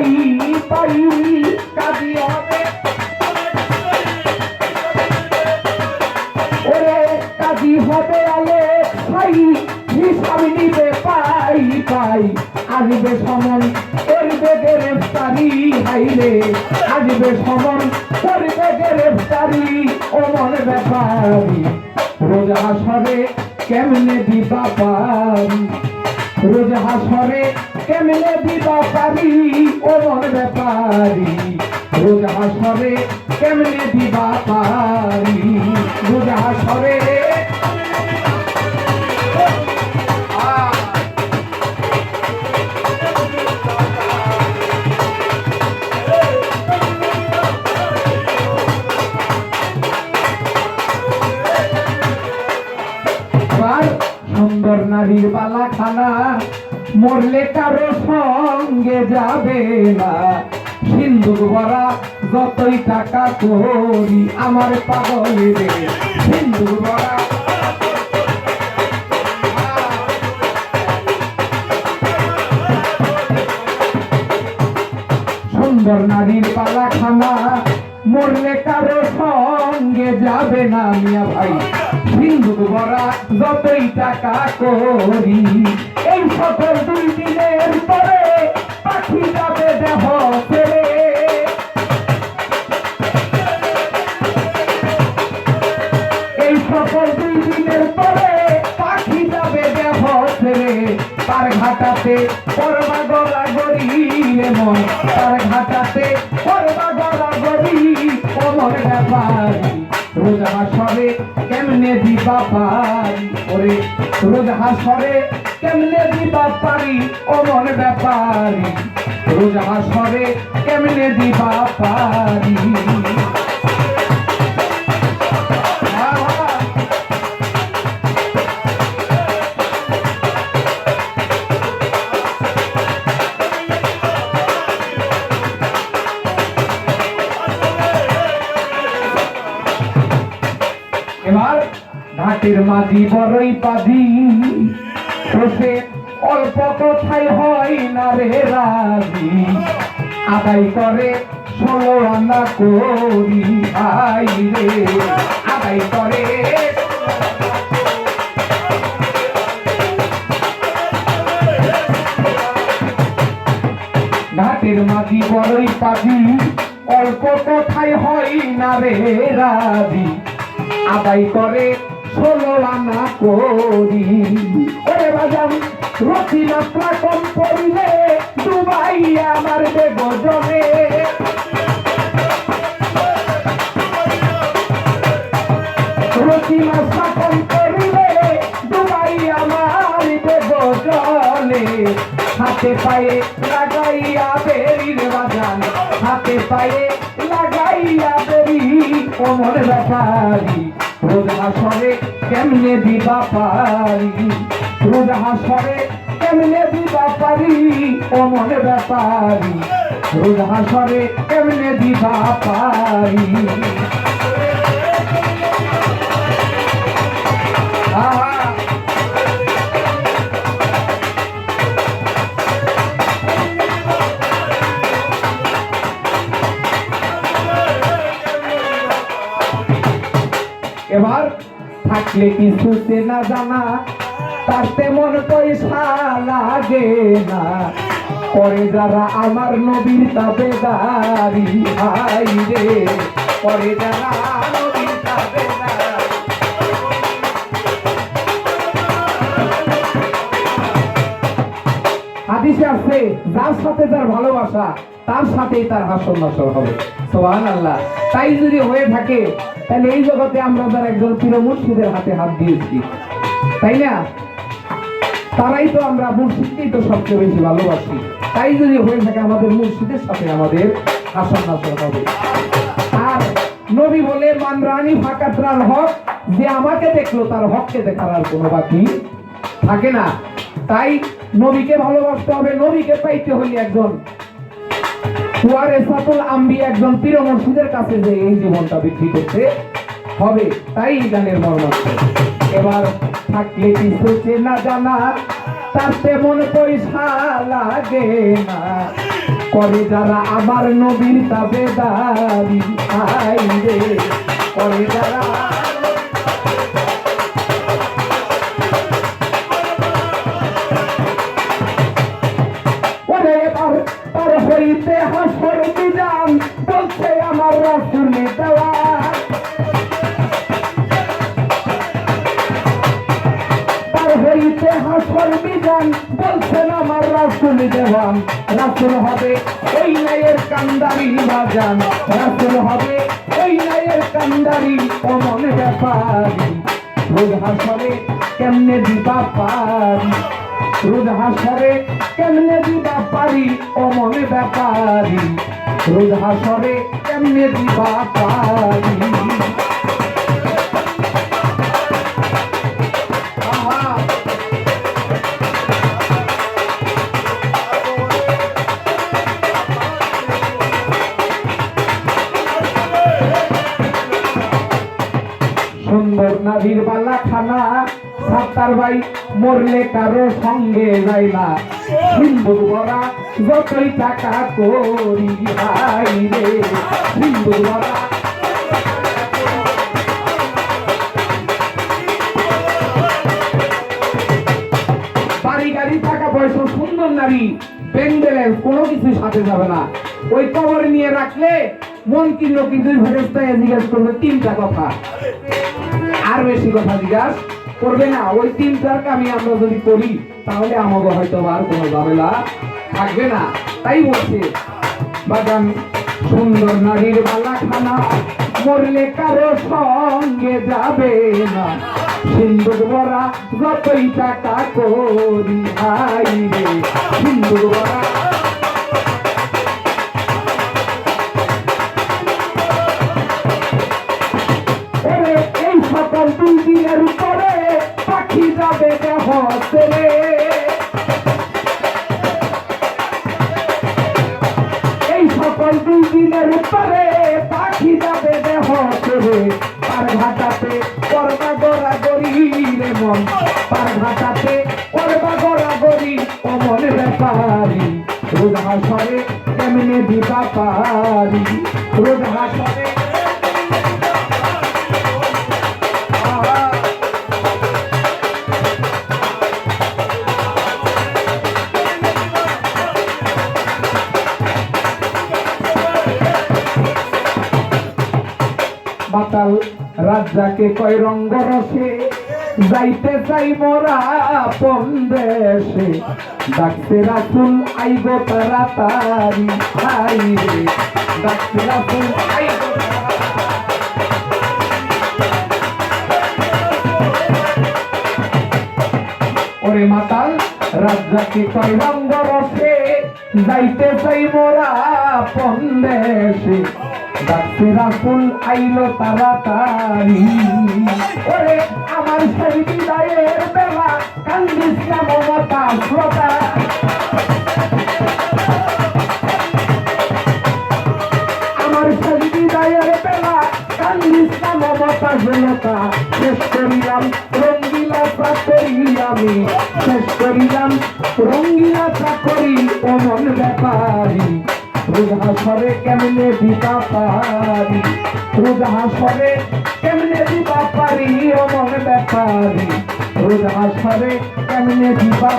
পাই পাই কাজী হবে ওরে কাজী হবে আলে ভাই হিসাব নিবে পাই পাই আসবে সমন করবে গ্রেফতারি হাইরে আসবে সমন করবে গ্রেফতারি ও মন ব্যাপারি রোজ হাসরে কেমনে দিবা পারি রোজ হাসরে কেমনে দিবা পারি ও মন ব্যাপারি রোজ হাসরে কেমনে দিবা পারি রোজ হাসরে সুন্দর নারীর বালা খানা মরলে কারো সঙ্গে যাবে না সিন্ধুক ভরা যতই টাকা করি আমার পাগল রে সিন্ধুক ভরা সুন্দর নারীর বালা খানা মরলে কারো সঙ্গে যাবে না মিয়া ভাই সিন্ধুক ভরা যতই টাকা করি এই সকল 2 দিনের পরে পাখি যাবে দেহ ছেড়ে এই সকল 2 দিনের পরে পাখি যাবে দেহ ছেড়ে তার ঘাটাতে করবা গড়াগড়ি মন তার ঘাটাতে করবা গড়াগড়ি ও মন ব্যাপারি রোজ হাসরে কেমনে দিবা পারি ওরে রোজ হাসরে কেমনে দিবা পারি ও মন ব্যাপারি রোজ হাসরে কেমনে দিবা পারি এবার ঘাটের মাঝি বড়ই পাজি বসে অল্প কথাই হয় না রে রাজি আদায় করে 16 আনা করি আই রে আদায় করে ঘাটের মাঝি বড়ই পাজি অল্প কথাই হয় না রে রাজি আদায় করে 16 আনা করি ওরে বাজান রতি মাত্রা কম পড়িলে ডুবাই আমার বেগজনে রতি মাত্রা কম পড়িলে ডুবাই আমার বেগজনে হাতে পায়ে লাগাইয়া বেরির বাজান হাতে পায়ে লাগাইয়া বেরি কোমর ব্যাপারি রোজ হাসরে কেমনে দিবা পারি রোজ হাসরে কেমনে দিবা পারি ও মনে ব্যাপারি রোজ হাসরে কেমনে দিবা পারি এবার থাকলে কিছু চেনা জানা তার তেমন পয়সা লাগে না করে যারা আমার নবীর তাবেদারি ভাই রে করে যারা নবীর তাবেদারি হাদিসে আছে যার সাথে যার ভালোবাসা তার সাথেই তার হাসর নাসর হবে সুবহানাল্লাহ তাই যদি হয়ে থাকে তাহলে এই জগতে আমরা যারা একজন পীর মুর্শিদের হাতে হাত দিয়েছি তাই না তারাই তো আমরা মুর্শিদকেই তো সবচেয়ে বেশি ভালোবাসি তাই যদি হয়ে থাকে আমাদের মুর্শিদের সাথে আমাদের হাসর নাসর হবে আর নবী বলে মান রানী ফাকাতরাল হক যে আমাকে দেখলো তার হককে দেখার আর কোনো বাকি থাকে না তাই নবীকে ভালোবাসতে হবে নবীকে পাইতে হলে একজন ওয়ারেসাতুল আম্বিয়া একজন পীর মুর্শিদের কাছে যে এই জীবনটা বৃদ্ধি করতে হবে তাই গানের মর্মার্থ এবার থাকলে কিছু চেনা জানা তার তেমন পয়সা লাগে না করে যারা আমার নবীর তাবেদারি, হায় রে করে যারা ওরে তার হইতে হাসর বিধান বলছে আমার রাসূল দেওয়া, হইতে হাসর বিধান বলছেন আমার রাসূল দেওয়ান। রাসূল হবে ওই নায়ের কান্দারি বাজান, রাসূল হবে ওই নায়ের কান্দারি অমন ব্যাপারী। রোজ হাসরে কেমনে দিবা পারি, রোজ হাসরে কেমনে দিবা পারি অমন ব্যাপারী, রোজ হাসরে কেমনে দিবা পারি। সুন্দর নারীর বালা খানা সাত্তার ভাই মরলে কারো সঙ্গে যাইলা, হিন্দু বড়া যতই টাকা করি ভাই রে হিন্দু বড়া। বাড়ি গাড়ি টাকা পয়সা সুন্দর নারী ব্যাংক কোনো কিছু সাথে যাবে না। ওই কবর নিয়ে রাখলে মন কিনল কিন্তু ফেরেশতায় জিজ্ঞাসা করবে তিনটা কথা, আর বেশি কথা জিজ্ঞাসা করবে না। ওই তিনটার কামি আমরা যদি করি তাহলে আমাকে হয়তো আর কোনো ঝামেলা থাকবে না। তাই বলছে বাগান সুন্দর নারীর বালা খানা মরলে কারো সঙ্গে যাবে না, সিন্দুক ভরা যতই টাকা করি ভাই রে সিন্দুক ভরা। এই সকল দুই দিনের উপরে পাখি যাবে দেহ ছেড়ে, এই সকল দুই দিনের উপরে পাখি যাবে দেহ ছেড়ে। পার ঘাটাতে করবা গড়াগড়ি রে মন, পার ঘাটাতে করবা গড়াগড়ি অমন ব্যাপারী। রোজ হাসরে কেমনে দিবা পারি, রোজ হাসরে মাতাল রাজ্জাকে কয় রঙ্গ রসে যাইতে চাই মোরা আপন দেশে, ডাকতে রাসূল আইব তাড়াতাড়ি হাই রে ডাকতে রাসূল আইব। ওরে মাতাল রাজ্জাকে কয় রঙ্গ রসে যাইতে চাই মোরা আপন দেশে, ডাকতে রাসূল আইলো তাড়াতাড়ি। ওরে আমার সেই বিদায়ের বেলা কান্দিস না মমতা শ্রোতা, আমার সেই বিদায়ের বেলা কান্দিস না মমতা শ্রোতা। শেষ করিলাম রঙ্গিলা চাকরি আমি, শেষ করিলাম রঙ্গিলা চাকরি অমন ব্যাপারী। রোজ হাসরে কেমনে দিবা পারি, রোজ হাসরে কেমনে দিবা পারি অমন ব্যাপারী, রোজ হাসরে কেমনে দিবা